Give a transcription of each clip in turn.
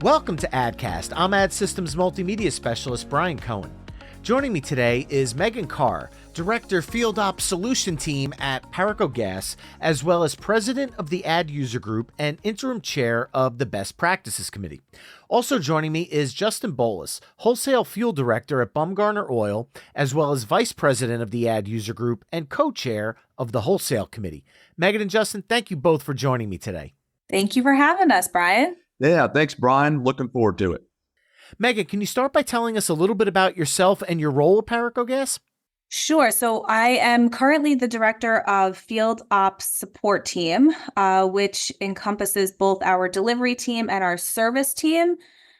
Welcome to ADDcast. I'm Ad Systems Multimedia Specialist Brian Cohen. Joining me today is Megan Carr, Director Field Ops Solution Team at Paraco Gas, as well as President of the Ad User Group and Interim Chair of the Best Practices Committee. Also joining me is Justin Bolus, Wholesale Fuel Director at Bumgarner Oil, as well as Vice President of the Ad User Group and Co-Chair of the Wholesale Committee. Megan and Justin, thank you both for joining me today. Thank you for having us, Brian. Yeah, thanks, Brian. Looking forward to it. Megan, can you start by telling us a little bit about yourself and your role at Paraco Gas? Sure. So I am currently the Director of Field Ops Support Team, which encompasses both our delivery team and our service team.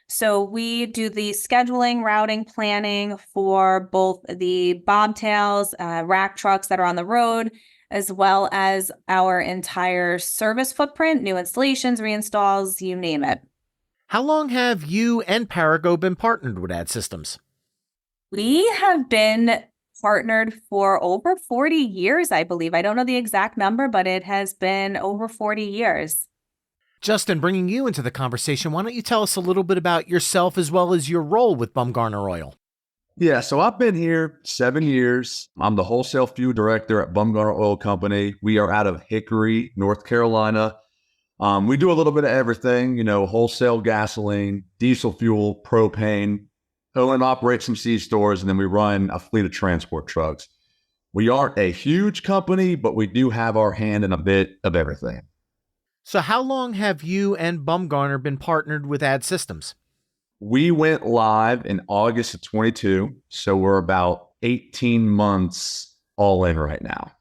So we do the scheduling, routing, planning for both the bobtails, rack trucks that are on the road, as well as our entire service footprint, new installations, reinstalls, you name it. How long have you and Paraco been partnered with Ad Systems? We have been partnered for over 40 years, I believe. I don't know the exact number, but it has been over 40 years. Justin, bringing you into the conversation, why don't you tell us a little bit about yourself as well as your role with Bumgarner Oil? Yeah, so I've been here 7 years. I'm the Wholesale Fuel Director at Bumgarner Oil Company. We are out of Hickory, North Carolina. We do a little bit of everything, wholesale gasoline, diesel fuel, propane, and operate some C-stores, and then we run a fleet of transport trucks. We aren't a huge company, but we do have our hand in a bit of everything. So how long have you and Bumgarner been partnered with Ad Systems? We went live in August of 22, so we're about 18 months all in right now.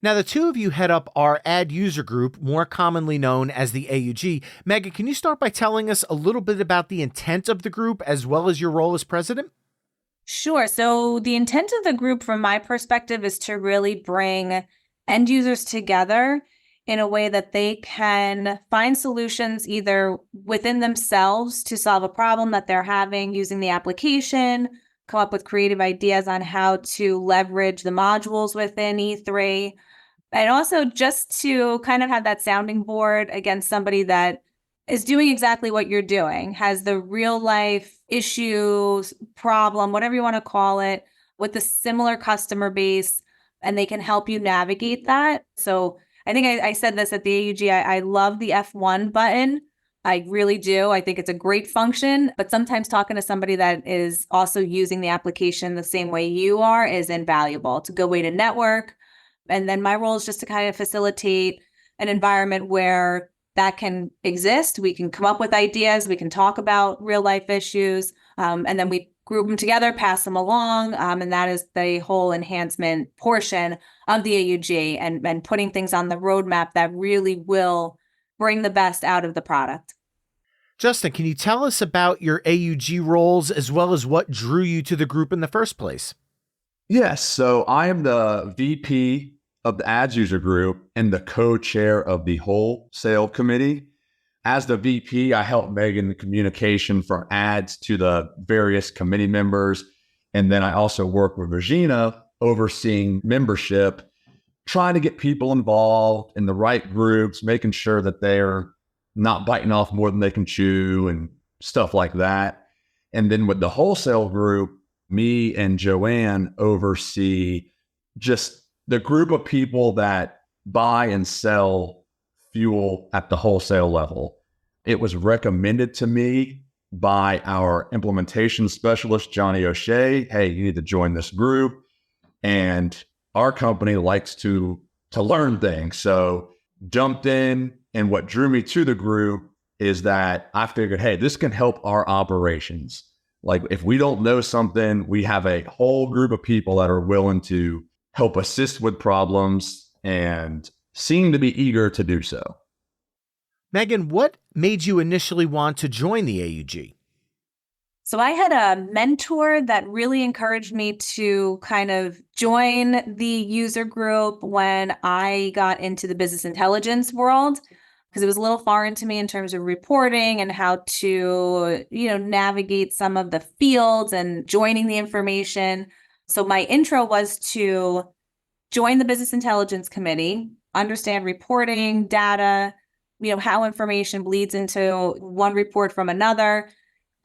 Now, the two of you head up our Ad User Group, more commonly known as the AUG. Megan, can you start by telling us a little bit about the intent of the group as well as your role as president? Sure. So the intent of the group, from my perspective, is to really bring end users together in a way that they can find solutions either within themselves to solve a problem that they're having using the application, come up with creative ideas on how to leverage the modules within E3, and also just to kind of have that sounding board against somebody that is doing exactly what you're doing, has the real life issue, problem, whatever you want to call it, with a similar customer base, and they can help you navigate that. So I think I said this at the AUG, I love the F1 button. I really do. I think it's a great function, but sometimes talking to somebody that is also using the application the same way you are is invaluable. It's a good way to network. And then my role is just to kind of facilitate an environment where that can exist. We can come up with ideas. We can talk about real life issues. And then we group them together, pass them along. And that is the whole enhancement portion of the AUG and putting things on the roadmap that really will bring the best out of the product. Justin, can you tell us about your AUG roles as well as what drew you to the group in the first place? Yes, so I am the VP of the Ads User Group and the co-chair of the Wholesale Committee. As the VP, I help Megan the communication for ads to the various committee members. And then I also work with Regina overseeing membership, trying to get people involved in the right groups, making sure that they're not biting off more than they can chew and stuff like that. And then with the wholesale group, me and Joanne oversee just the group of people that buy and sell fuel at the wholesale level. It was recommended to me by our implementation specialist, Johnny O'Shea. Hey, you need to join this group. And our company likes to learn things. So jumped in, and what drew me to the group is that I figured, hey, this can help our operations. Like if we don't know something, we have a whole group of people that are willing to help assist with problems and seem to be eager to do so. Megan, what made you initially want to join the AUG? So I had a mentor that really encouraged me to kind of join the user group when I got into the business intelligence world, because it was a little foreign to me in terms of reporting and how to, navigate some of the fields and joining the information. So my intro was to join the business intelligence committee, understand reporting, data, how information bleeds into one report from another.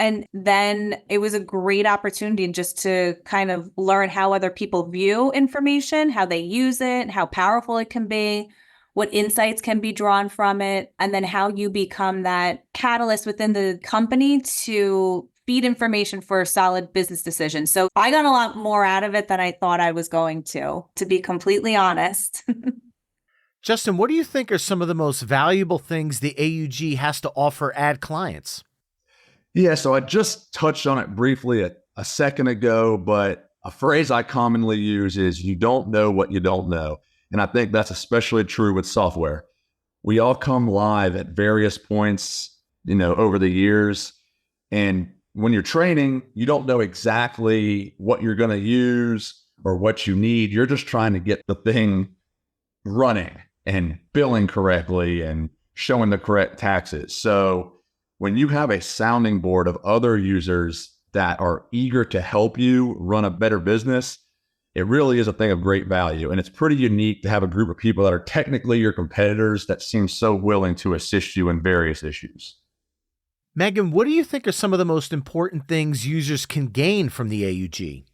And then it was a great opportunity just to kind of learn how other people view information, how they use it, how powerful it can be, what insights can be drawn from it, and then how you become that catalyst within the company to feed information for solid business decisions. So I got a lot more out of it than I thought I was going to be completely honest. Justin, what do you think are some of the most valuable things the AUG has to offer ad clients? Yeah, so I just touched on it briefly a second ago, but a phrase I commonly use is you don't know what you don't know. And I think that's especially true with software. We all come live at various points, over the years. And when you're training, you don't know exactly what you're going to use or what you need. You're just trying to get the thing running and billing correctly and showing the correct taxes. So when you have a sounding board of other users that are eager to help you run a better business, it really is a thing of great value. And it's pretty unique to have a group of people that are technically your competitors that seem so willing to assist you in various issues. Megan, what do you think are some of the most important things users can gain from the AUG?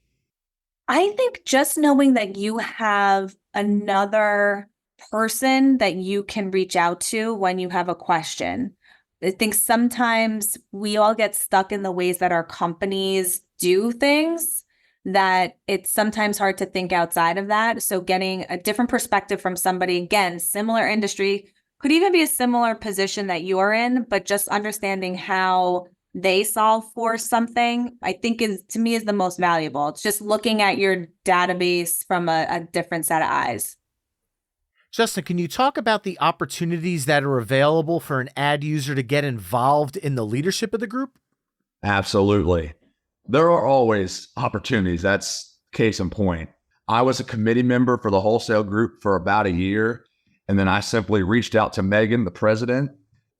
I think just knowing that you have another person that you can reach out to when you have a question. I think sometimes we all get stuck in the ways that our companies do things, that it's sometimes hard to think outside of that. So getting a different perspective from somebody, again, similar industry, could even be a similar position that you're in, but just understanding how they solve for something, I think to me is the most valuable. It's just looking at your database from a different set of eyes. Justin, can you talk about the opportunities that are available for an ad user to get involved in the leadership of the group? Absolutely. There are always opportunities. That's case in point. I was a committee member for the Wholesale group for about a year. And then I simply reached out to Megan, the president,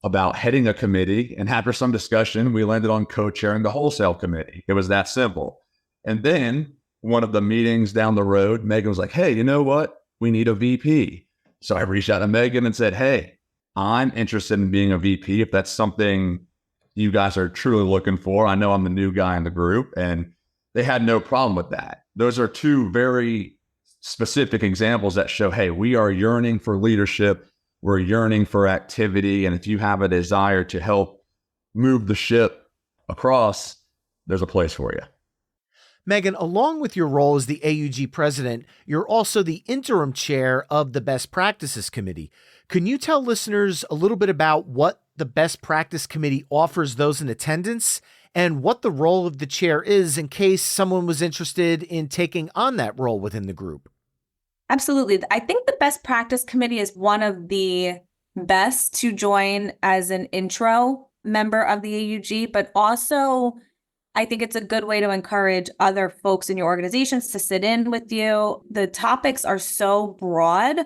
about heading a committee. And after some discussion, we landed on co-chairing the Wholesale committee. It was that simple. And then one of the meetings down the road, Megan was like, hey, you know what? We need a VP. So I reached out to Megan and said, hey, I'm interested in being a VP if that's something you guys are truly looking for. I know I'm the new guy in the group, and they had no problem with that. Those are two very specific examples that show, hey, we are yearning for leadership. We're yearning for activity. And if you have a desire to help move the ship across, there's a place for you. Megan, along with your role as the AUG president, you're also the interim chair of the Best Practices Committee. Can you tell listeners a little bit about what the Best Practice Committee offers those in attendance and what the role of the chair is in case someone was interested in taking on that role within the group? Absolutely. I think the Best Practice Committee is one of the best to join as an intro member of the AUG, but also I think it's a good way to encourage other folks in your organizations to sit in with you. The topics are so broad.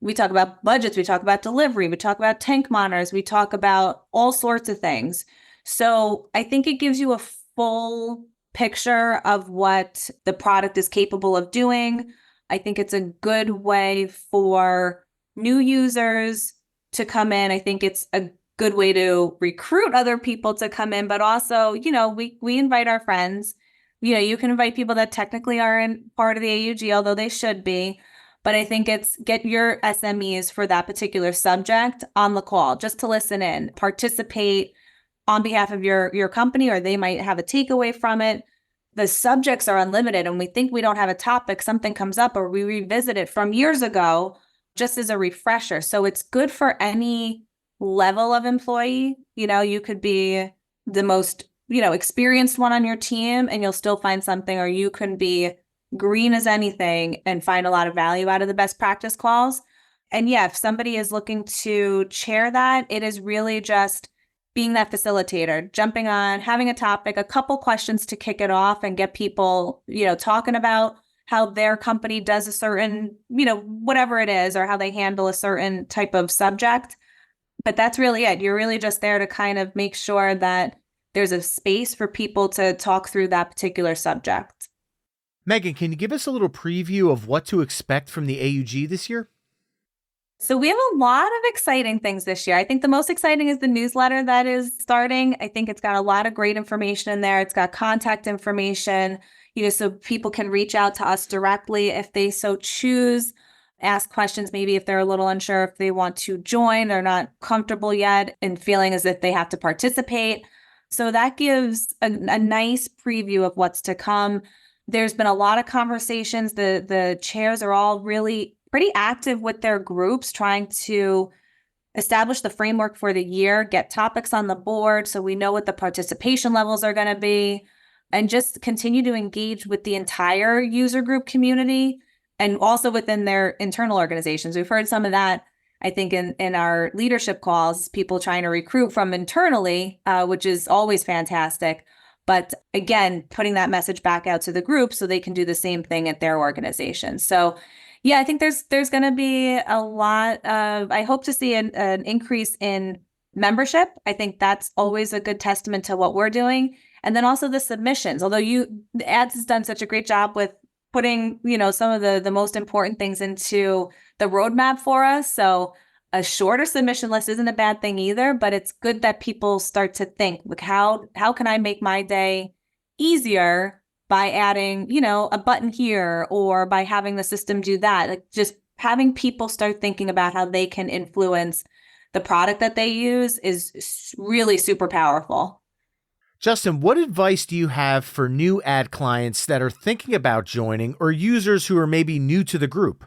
We talk about budgets, we talk about delivery, we talk about tank monitors, we talk about all sorts of things. So I think it gives you a full picture of what the product is capable of doing. I think it's a good way for new users to come in. I think it's a good way to recruit other people to come in, but also, we invite our friends. You can invite people that technically aren't part of the AUG, although they should be. But I think it's get your SMEs for that particular subject on the call, just to listen in, participate on behalf of your company, or they might have a takeaway from it. The subjects are unlimited, and we think we don't have a topic, something comes up, or we revisit it from years ago, just as a refresher. So it's good for any level of employee. You could be the most, experienced one on your team and you'll still find something, or you can be green as anything and find a lot of value out of the best practice calls. And yeah, if somebody is looking to chair that, it is really just being that facilitator, jumping on, having a topic, a couple questions to kick it off and get people, talking about how their company does a certain, whatever it is, or how they handle a certain type of subject. But that's really it. You're really just there to kind of make sure that there's a space for people to talk through that particular subject. Megan, can you give us a little preview of what to expect from the AUG this year? So we have a lot of exciting things this year. I think the most exciting is the newsletter that is starting. I think it's got a lot of great information in there. It's got contact information, so people can reach out to us directly if they so choose, ask questions, maybe if they're a little unsure if they want to join, they're not comfortable yet and feeling as if they have to participate. So that gives a nice preview of what's to come. There's been a lot of conversations. The chairs are all really pretty active with their groups, trying to establish the framework for the year, get topics on the board so we know what the participation levels are going to be, and just continue to engage with the entire user group community and also within their internal organizations. We've heard some of that, I think, in our leadership calls, people trying to recruit from internally, which is always fantastic. But again, putting that message back out to the group so they can do the same thing at their organization. So yeah, I think there's going to be a lot of, I hope to see an increase in membership. I think that's always a good testament to what we're doing. And then also the submissions, although the ads has done such a great job with putting, some of the most important things into the roadmap for us. So a shorter submission list isn't a bad thing either, but it's good that people start to think, like, how can I make my day easier by adding, a button here, or by having the system do that. Like, just having people start thinking about how they can influence the product that they use is really super powerful. Justin, what advice do you have for new ad clients that are thinking about joining, or users who are maybe new to the group?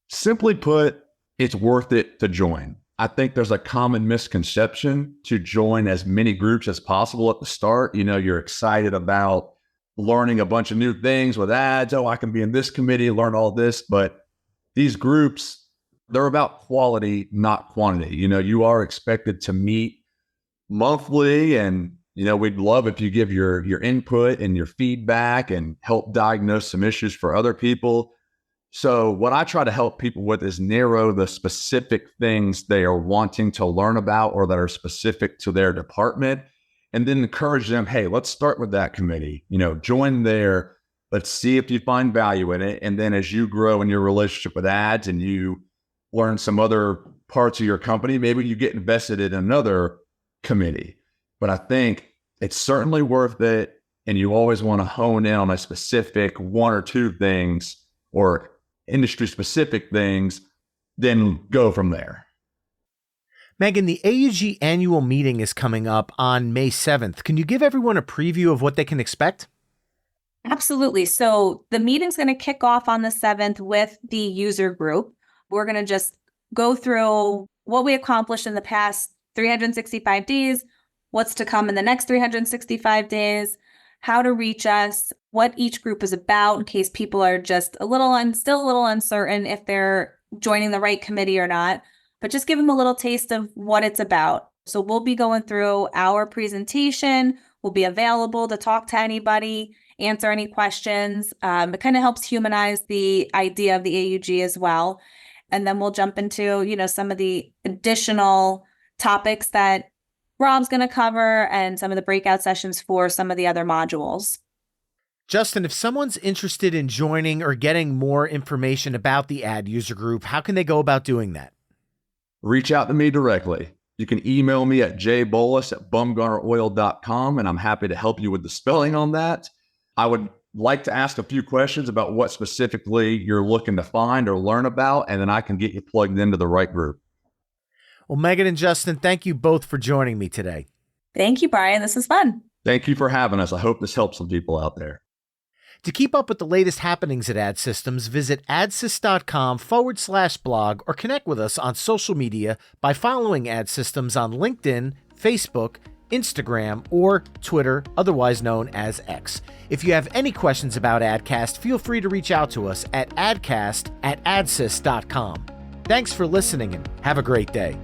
Simply put, it's worth it to join. I think there's a common misconception to join as many groups as possible at the start. You're excited about learning a bunch of new things with ads. Oh, I can be in this committee, learn all this. But these groups, they're about quality, not quantity. You are expected to meet monthly, and we'd love if you give your input and your feedback and help diagnose some issues for other people. So what I try to help people with is narrow the specific things they are wanting to learn about or that are specific to their department, and then encourage them, hey, let's start with that committee, join there. Let's see if you find value in it. And then as you grow in your relationship with ads and you learn some other parts of your company, maybe you get invested in another committee. But I think it's certainly worth it. And you always want to hone in on a specific one or two things or industry specific things, then go from there. Megan, the AUG annual meeting is coming up on May 7th. Can you give everyone a preview of what they can expect? Absolutely. So the meeting's going to kick off on the 7th with the user group. We're going to just go through what we accomplished in the past 365 days, what's to come in the next 365 days, how to reach us, what each group is about in case people are just still a little uncertain if they're joining the right committee or not, but just give them a little taste of what it's about. So we'll be going through our presentation. We'll be available to talk to anybody, answer any questions. It kind of helps humanize the idea of the AUG as well. And then we'll jump into, some of the additional topics that Rob's going to cover and some of the breakout sessions for some of the other modules. Justin, if someone's interested in joining or getting more information about the ad user group, how can they go about doing that? Reach out to me directly. You can email me at jbolus@bumgarneroil.com, and I'm happy to help you with the spelling on that. I would like to ask a few questions about what specifically you're looking to find or learn about, and then I can get you plugged into the right group. Well, Megan and Justin, thank you both for joining me today. Thank you, Brian. This was fun. Thank you for having us. I hope this helps some people out there. To keep up with the latest happenings at Ad Systems, visit adsys.com/blog or connect with us on social media by following Ad Systems on LinkedIn, Facebook, Instagram, or Twitter, otherwise known as X. If you have any questions about ADDcast, feel free to reach out to us at addcast@adsys.com. Thanks for listening and have a great day.